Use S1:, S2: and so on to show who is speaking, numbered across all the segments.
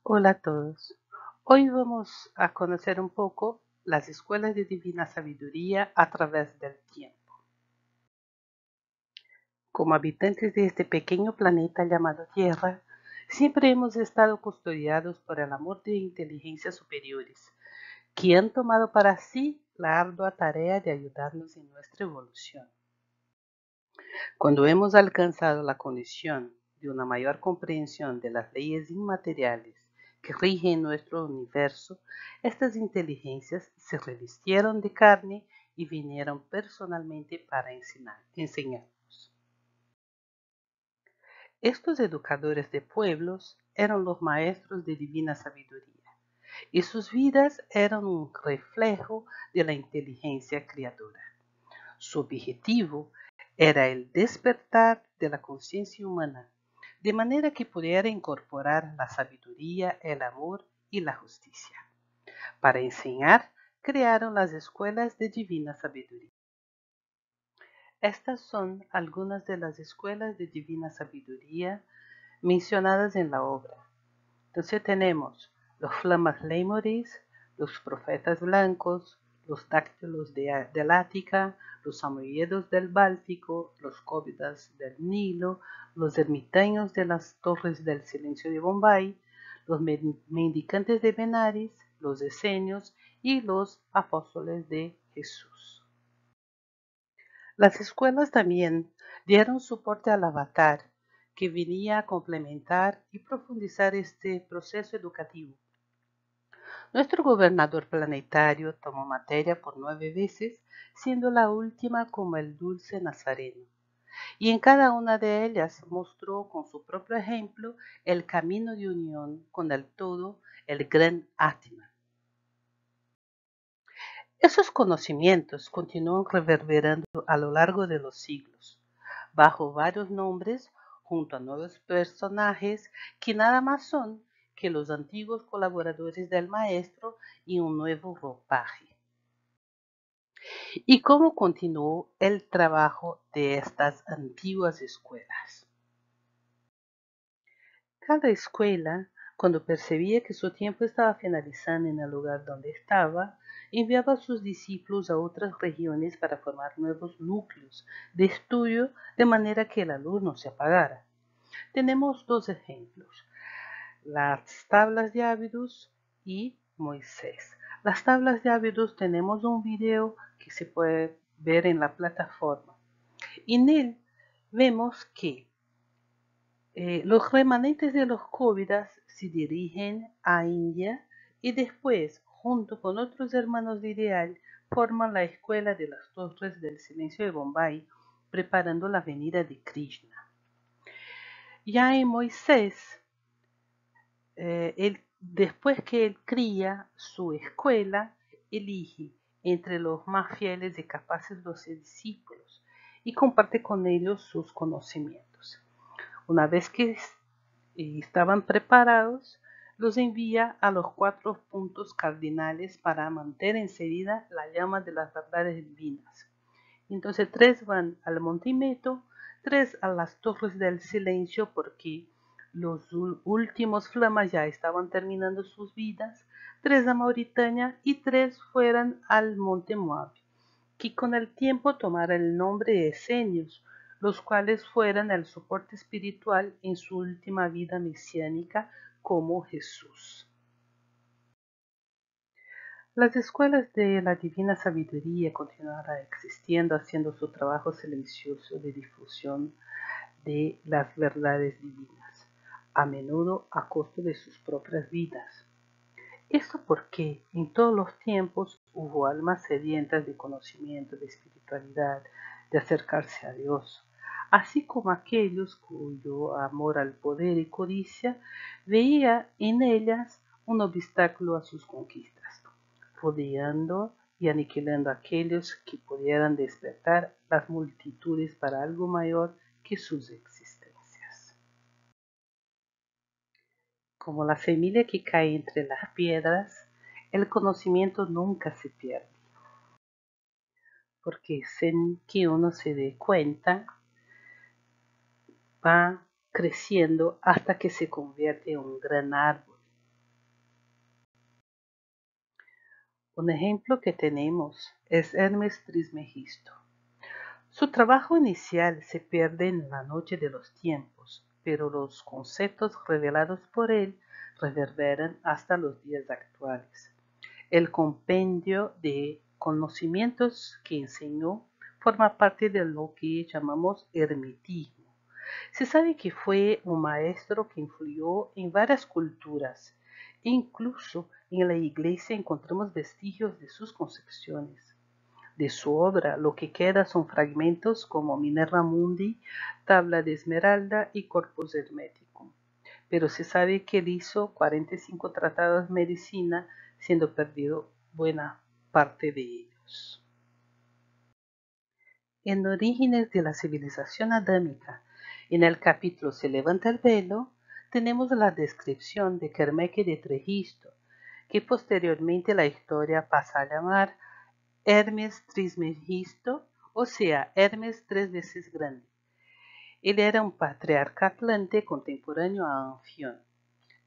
S1: Hola a todos. Hoy vamos a conocer un poco las escuelas de divina sabiduría a través del tiempo. Como habitantes de este pequeño planeta llamado Tierra, siempre hemos estado custodiados por el amor de inteligencias superiores, que han tomado para sí la ardua tarea de ayudarnos en nuestra evolución. Cuando hemos alcanzado la condición de una mayor comprensión de las leyes inmateriales que rigen nuestro universo, estas inteligencias se revistieron de carne y vinieron personalmente para enseñarnos. Estos educadores de pueblos eran los maestros de divina sabiduría, y sus vidas eran un reflejo de la inteligencia creadora. Su objetivo era el despertar de la conciencia humana, de manera que pudiera incorporar la sabiduría, el amor y la justicia. Para enseñar, crearon las escuelas de divina sabiduría. Estas son algunas de las escuelas de divina sabiduría mencionadas en la obra. Entonces tenemos los Flamas Leimoris, los Profetas Blancos, los Dáctilos del Ática, los Samoyedos del Báltico, los Cóvidas del Nilo, los Ermitaños de las Torres del Silencio de Bombay, los Mendicantes de Benares, los Esenios y los Apóstoles de Jesús. Las escuelas también dieron soporte al avatar, que venía a complementar y profundizar este proceso educativo. Nuestro gobernador planetario tomó materia por 9 veces, siendo la última como el dulce nazareno, y en cada una de ellas mostró con su propio ejemplo el camino de unión con el todo, el gran Atman. Esos conocimientos continúan reverberando a lo largo de los siglos, bajo varios nombres, junto a nuevos personajes que nada más son que los antiguos colaboradores del maestro y un nuevo ropaje. ¿Y cómo continuó el trabajo de estas antiguas escuelas? Cada escuela, cuando percibía que su tiempo estaba finalizando en el lugar donde estaba, enviaba a sus discípulos a otras regiones para formar nuevos núcleos de estudio de manera que la luz no se apagara. Tenemos dos ejemplos, las tablas de Abydos y Moisés. Las tablas de Abydos tenemos un video que se puede ver en la plataforma. En él vemos que los remanentes de los Cóvidas se dirigen a India y después, junto con otros hermanos de ideal, forman la Escuela de las Torres del Silencio de Bombay, preparando la venida de Krishna. Ya en Moisés, después que él cría su escuela, elige entre los más fieles y capaces de los discípulos y comparte con ellos sus conocimientos. Una vez que estaban preparados, los envía a los 4 puntos cardinales para mantener encendida la llama de las verdades divinas. Entonces 3 van al Monte Meto, 3 a las Torres del Silencio porque los últimos flamas ya estaban terminando sus vidas, 3 a Mauritania y 3 fueran al Monte Moab, que con el tiempo tomara el nombre de Esenios, los cuales fueran el soporte espiritual en su última vida mesiánica como Jesús. Las escuelas de la divina sabiduría continuarán existiendo, haciendo su trabajo silencioso de difusión de las verdades divinas, a menudo a costo de sus propias vidas. Esto porque en todos los tiempos hubo almas sedientas de conocimiento, de espiritualidad, de acercarse a Dios, así como aquellos cuyo amor al poder y codicia veía en ellas un obstáculo a sus conquistas, rodeando y aniquilando a aquellos que pudieran despertar las multitudes para algo mayor que sus existencias. Como la semilla que cae entre las piedras, el conocimiento nunca se pierde, porque sin que uno se dé cuenta, va creciendo hasta que se convierte en un gran árbol. Un ejemplo que tenemos es Hermes Trismegisto. Su trabajo inicial se pierde en la noche de los tiempos, pero los conceptos revelados por él reverberan hasta los días actuales. El compendio de conocimientos que enseñó forma parte de lo que llamamos hermetismo. Se sabe que fue un maestro que influyó en varias culturas. Incluso en la Iglesia encontramos vestigios de sus concepciones. De su obra lo que queda son fragmentos como Minerva Mundi, Tabla de Esmeralda y Corpus Hermeticum. Pero se sabe que él hizo 45 tratados de medicina, siendo perdido buena parte de ellos. En Orígenes de la civilización adámica, en el capítulo Se levanta el velo, tenemos la descripción de Kermeke de Tregisto, que posteriormente la historia pasa a llamar Hermes Trismegisto, o sea, Hermes 3 veces grande. Él era un patriarca atlante contemporáneo a Anfión.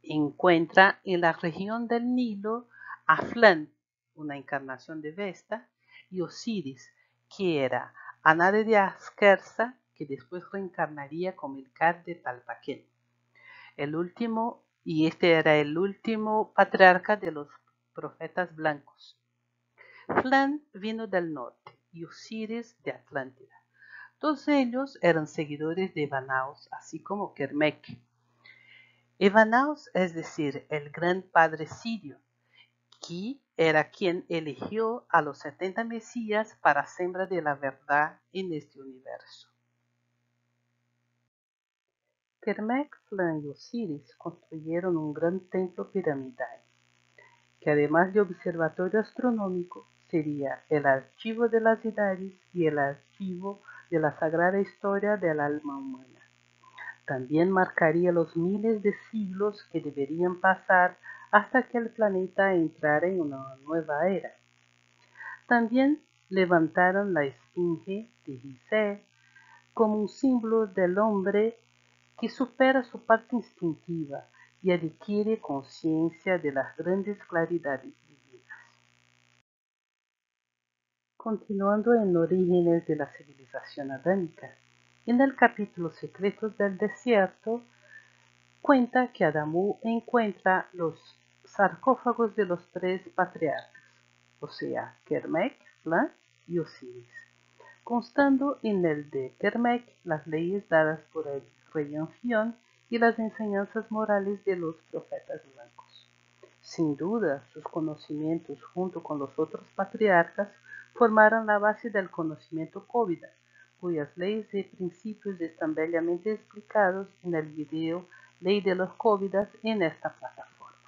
S1: Encuentra en la región del Nilo a Flan, una encarnación de Vesta, y Osiris, que era Anade de Askersa, que después reencarnaría como el Kar de Talpaquén. Este era el último patriarca de los profetas blancos. Flan vino del norte y Osiris de Atlántida. Todos ellos eran seguidores de Evanaos, así como Kermeke. Evanaos, es decir, el gran padre sirio, que era quien eligió a los 70 mesías para sembra de la verdad en este universo. Kermeke, Flan y Osiris construyeron un gran templo piramidal, que además de observatorio astronómico, sería el archivo de las edades y el archivo de la sagrada historia del alma humana. También marcaría los miles de siglos que deberían pasar hasta que el planeta entrara en una nueva era. También levantaron la esfinge de Gizeh como un símbolo del hombre que supera su parte instintiva y adquiere conciencia de las grandes claridades divinas. Continuando en Orígenes de la civilización adámica, en el capítulo Secretos del desierto, cuenta que Adamu encuentra los sarcófagos de los 3 patriarcas, o sea, Kermeke, Flan y Osiris, constando en el de Kermeke las leyes dadas por el rey Anfión y las enseñanzas morales de los profetas blancos. Sin duda, sus conocimientos junto con los otros patriarcas formaron la base del conocimiento Cóvida, cuyas leyes y principios están bellamente explicados en el video Ley de los Cóvidas en esta plataforma.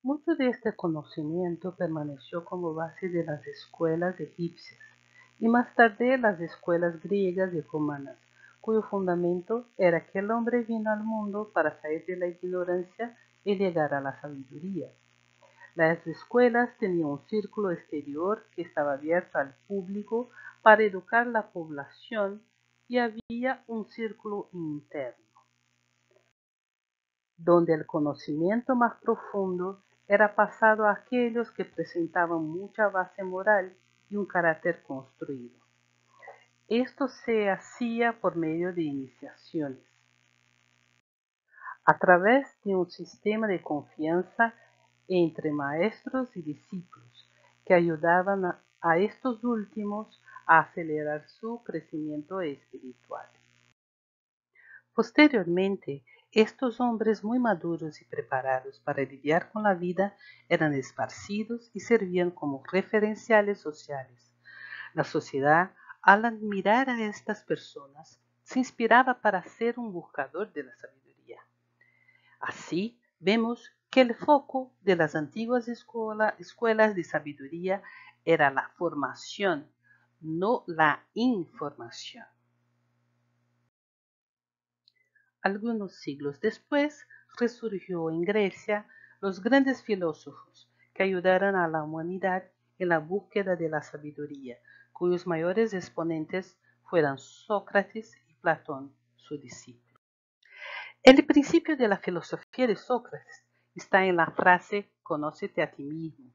S1: Mucho de este conocimiento permaneció como base de las escuelas egipcias y más tarde las escuelas griegas y romanas, cuyo fundamento era que el hombre vino al mundo para salir de la ignorancia y llegar a la sabiduría. Las escuelas tenían un círculo exterior que estaba abierto al público para educar la población y había un círculo interno, donde el conocimiento más profundo era pasado a aquellos que presentaban mucha base moral y un carácter construido. Esto se hacía por medio de iniciaciones, a través de un sistema de confianza entre maestros y discípulos que ayudaban a estos últimos a acelerar su crecimiento espiritual. Posteriormente, estos hombres muy maduros y preparados para lidiar con la vida eran esparcidos y servían como referenciales sociales. La sociedad, al admirar a estas personas, se inspiraba para ser un buscador de la sabiduría. Así, vemos que el foco de las antiguas escuelas de sabiduría era la formación, no la información. Algunos siglos después, resurgió en Grecia los grandes filósofos que ayudaron a la humanidad en la búsqueda de la sabiduría, cuyos mayores exponentes fueron Sócrates y Platón, su discípulo. El principio de la filosofía de Sócrates, está en la frase «Conócete a ti mismo»,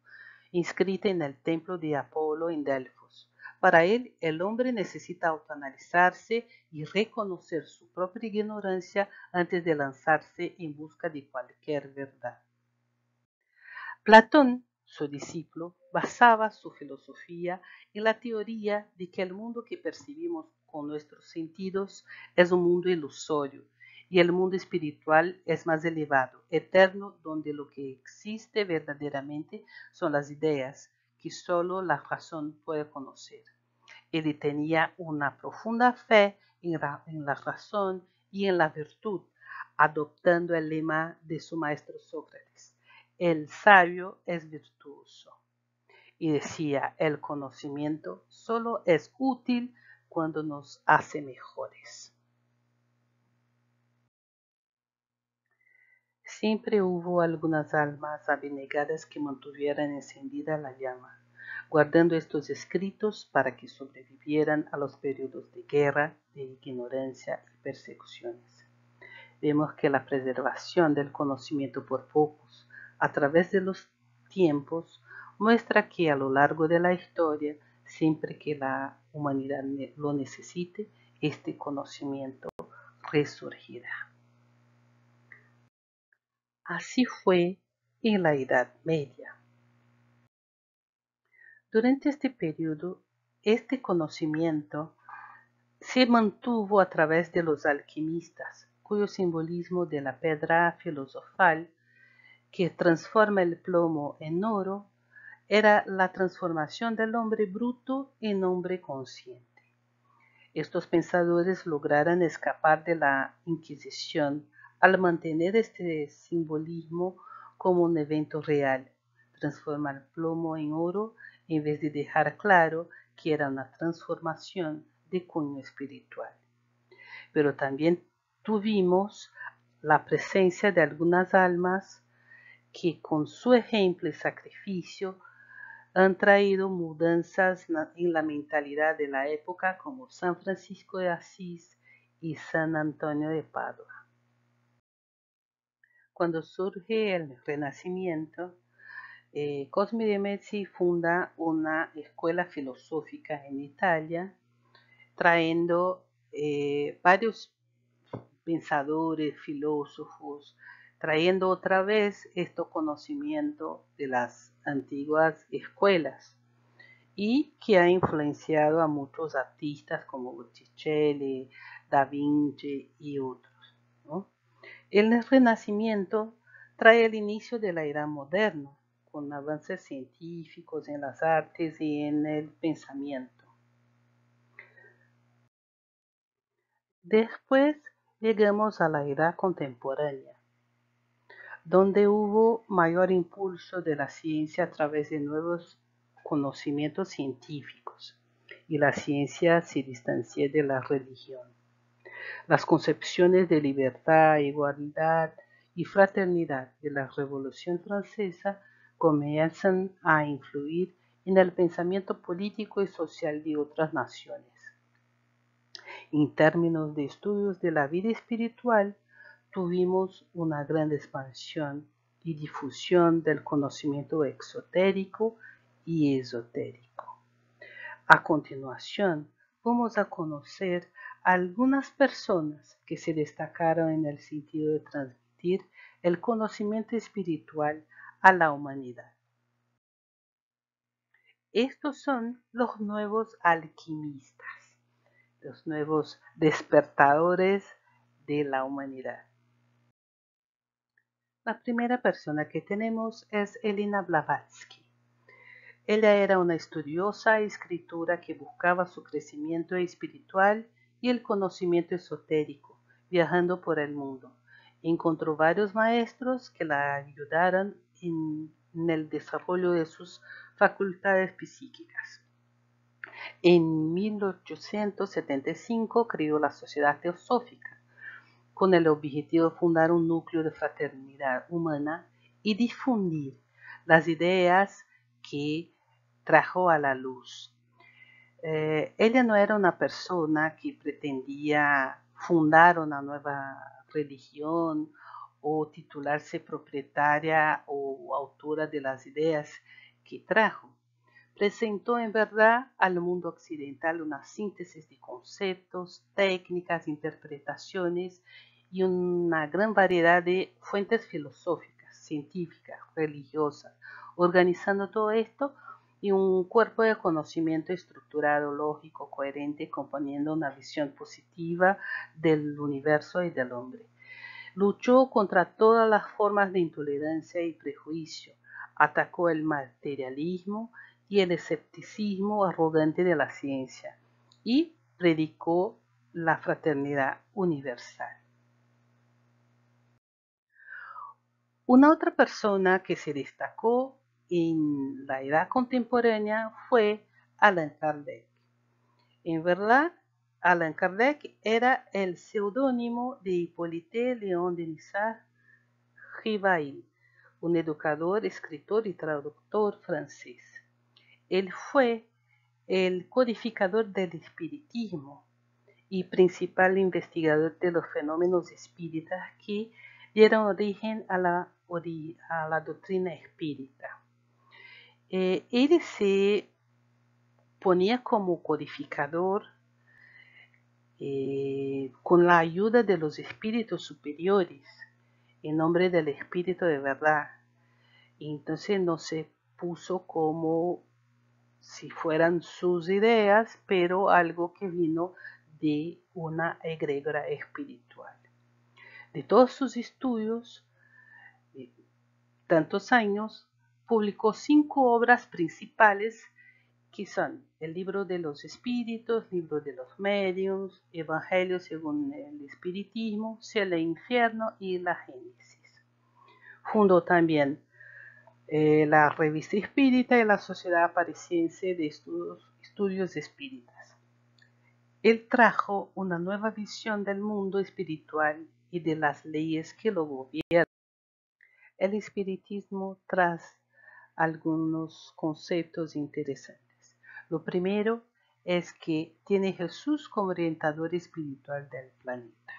S1: inscrita en el templo de Apolo en Delfos. Para él, el hombre necesita autoanalizarse y reconocer su propia ignorancia antes de lanzarse en busca de cualquier verdad. Platón, su discípulo, basaba su filosofía en la teoría de que el mundo que percibimos con nuestros sentidos es un mundo ilusorio y el mundo espiritual es más elevado, eterno, donde lo que existe verdaderamente son las ideas que solo la razón puede conocer. Él tenía una profunda fe en la razón y en la virtud, adoptando el lema de su maestro Sócrates: el sabio es virtuoso. Y decía, el conocimiento solo es útil cuando nos hace mejores. Siempre hubo algunas almas abnegadas que mantuvieran encendida la llama, guardando estos escritos para que sobrevivieran a los periodos de guerra, de ignorancia y persecuciones. Vemos que la preservación del conocimiento por pocos, a través de los tiempos, muestra que a lo largo de la historia, siempre que la humanidad lo necesite, este conocimiento resurgirá. Así fue en la Edad Media. Durante este periodo, este conocimiento se mantuvo a través de los alquimistas, cuyo simbolismo de la piedra filosofal que transforma el plomo en oro era la transformación del hombre bruto en hombre consciente. Estos pensadores lograron escapar de la Inquisición al mantener este simbolismo como un evento real, transformar el plomo en oro en vez de dejar claro que era una transformación de cuño espiritual. Pero también tuvimos la presencia de algunas almas que con su ejemplo y sacrificio han traído mudanzas en la mentalidad de la época, como San Francisco de Asís y San Antonio de Padua. Cuando surge el Renacimiento, Cosme de Medici funda una escuela filosófica en Italia, trayendo varios pensadores, filósofos, trayendo otra vez este conocimiento de las antiguas escuelas y que ha influenciado a muchos artistas como Botticelli, Da Vinci y otros, ¿no? El Renacimiento trae el inicio de la era moderna, con avances científicos en las artes y en el pensamiento. Después llegamos a la era contemporánea, donde hubo mayor impulso de la ciencia a través de nuevos conocimientos científicos, y la ciencia se distancia de la religión. Las concepciones de libertad, igualdad y fraternidad de la Revolución Francesa comienzan a influir en el pensamiento político y social de otras naciones. En términos de estudios de la vida espiritual, tuvimos una gran expansión y difusión del conocimiento exotérico y esotérico. A continuación, vamos a conocer a algunas personas que se destacaron en el sentido de transmitir el conocimiento espiritual a la humanidad. Estos son los nuevos alquimistas, los nuevos despertadores de la humanidad. La primera persona que tenemos es Elena Blavatsky. Ella era una estudiosa y escritora que buscaba su crecimiento espiritual y el conocimiento esotérico, viajando por el mundo. Encontró varios maestros que la ayudaron en el desarrollo de sus facultades psíquicas. En 1875 creó la Sociedad Teosófica, con el objetivo de fundar un núcleo de fraternidad humana y difundir las ideas que trajo a la luz. Ella no era una persona que pretendía fundar una nueva religión o titularse propietaria o autora de las ideas que trajo. Presentó en verdad al mundo occidental una síntesis de conceptos, técnicas, interpretaciones y una gran variedad de fuentes filosóficas, científicas, religiosas, organizando todo esto en un cuerpo de conocimiento estructurado, lógico, coherente, componiendo una visión positiva del universo y del hombre. Luchó contra todas las formas de intolerancia y prejuicio, atacó el materialismo y el escepticismo arrogante de la ciencia y predicó la fraternidad universal. Una otra persona que se destacó en la edad contemporánea fue Allan Kardec. En verdad, Allan Kardec era el seudónimo de Hippolyte Léon Denisard Rivail, un educador, escritor y traductor francés. Él fue el codificador del espiritismo y principal investigador de los fenómenos espíritas que dieron origen a la doctrina espírita. Él se ponía como codificador con la ayuda de los espíritus superiores, en nombre del espíritu de verdad. Entonces no se puso como si fueran sus ideas, pero algo que vino de una egrégora espiritual. De todos sus estudios, tantos años, publicó 5 obras principales que son el Libro de los Espíritus, Libro de los Medios, Evangelio según el Espiritismo, Cielo e Infierno y la Génesis. Fundó también la Revista Espírita y la Sociedad Parisiense de Estudios Espíritas. Él trajo una nueva visión del mundo espiritual y de las leyes que lo gobiernan. El espiritismo trae algunos conceptos interesantes. Lo primero es que tiene Jesús como orientador espiritual del planeta.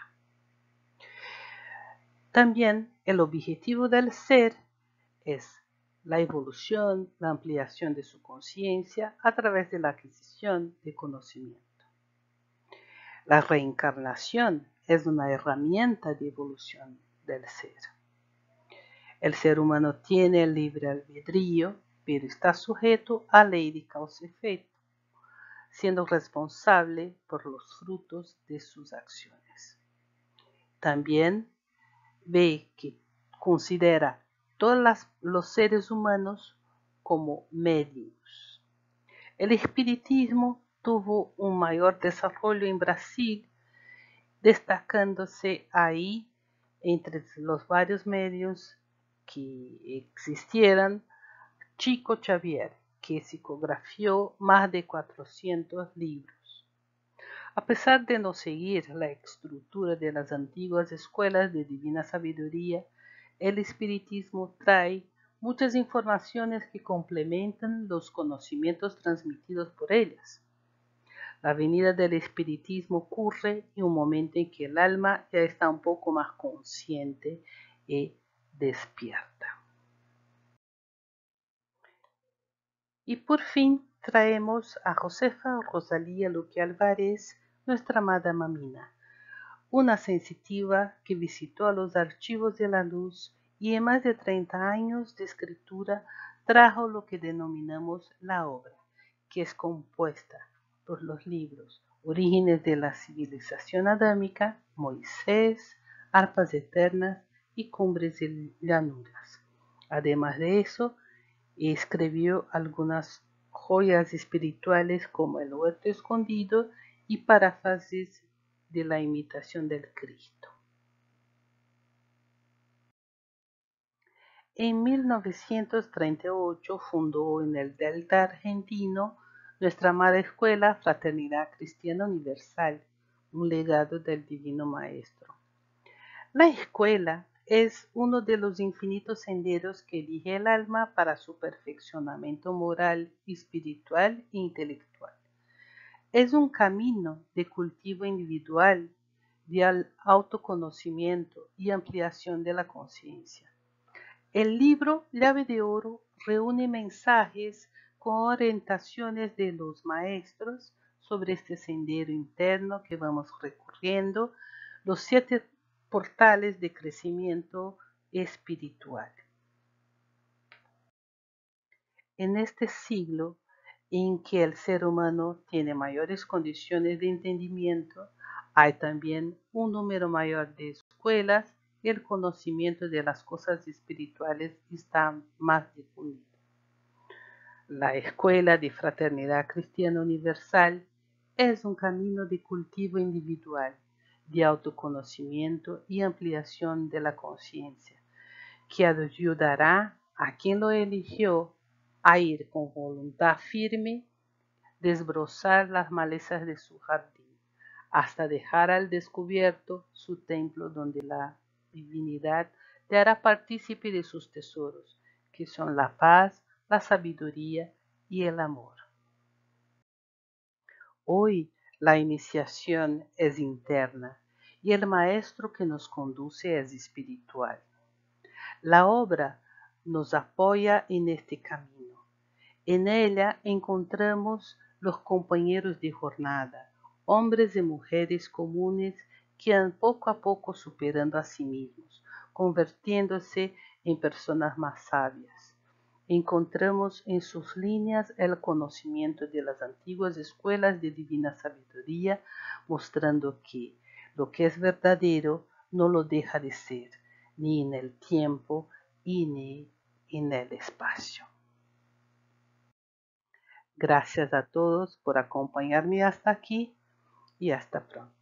S1: También el objetivo del ser es la evolución, la ampliación de su conciencia a través de la adquisición de conocimiento. La reencarnación es una herramienta de evolución del ser. El ser humano tiene el libre albedrío, pero está sujeto a ley de causa-efecto, siendo responsable por los frutos de sus acciones. También ve que considera todos los seres humanos como medios. El espiritismo tuvo un mayor desarrollo en Brasil, destacándose ahí entre los varios medios que existieran Chico Xavier, que psicografió más de 400 libros. A pesar de no seguir la estructura de las antiguas escuelas de divina sabiduría, el espiritismo trae muchas informaciones que complementan los conocimientos transmitidos por ellas. La venida del espiritismo ocurre en un momento en que el alma ya está un poco más consciente y despierta. Y por fin traemos a Josefa Rosalía Luque Álvarez, nuestra amada mamina, una sensitiva que visitó los archivos de la luz y en más de 30 años de escritura trajo lo que denominamos la obra, que es compuesta por los libros Orígenes de la Civilización Adámica, Moisés, Arpas Eternas y Cumbres y Llanuras. Además de eso, escribió algunas joyas espirituales como El Huerto Escondido y paráfrasis de la Imitación del Cristo. En 1938 fundó en el Delta argentino nuestra amada escuela Fraternidad Cristiana Universal, un legado del Divino Maestro. La escuela es uno de los infinitos senderos que elige el alma para su perfeccionamiento moral, espiritual e intelectual. Es un camino de cultivo individual, de autoconocimiento y ampliación de la conciencia. El libro Llave de Oro reúne mensajes con orientaciones de los maestros sobre este sendero interno que vamos recorriendo, los 7 portales de crecimiento espiritual. En este siglo en que el ser humano tiene mayores condiciones de entendimiento, hay también un número mayor de escuelas y el conocimiento de las cosas espirituales está más difundido. La Escuela de Fraternidad Cristiana Universal es un camino de cultivo individual, de autoconocimiento y ampliación de la conciencia, que ayudará a quien lo eligió a ir con voluntad firme, desbrozar las malezas de su jardín, hasta dejar al descubierto su templo donde la divinidad te hará partícipe de sus tesoros, que son la paz, la sabiduría y el amor. Hoy la iniciación es interna y el maestro que nos conduce es espiritual. La obra nos apoya en este camino. En ella encontramos los compañeros de jornada, hombres y mujeres comunes que van poco a poco superando a sí mismos, convirtiéndose en personas más sabias. Encontramos en sus líneas el conocimiento de las antiguas escuelas de divina sabiduría, mostrando que lo que es verdadero no lo deja de ser, ni en el tiempo y ni en el espacio. Gracias a todos por acompañarme hasta aquí y hasta pronto.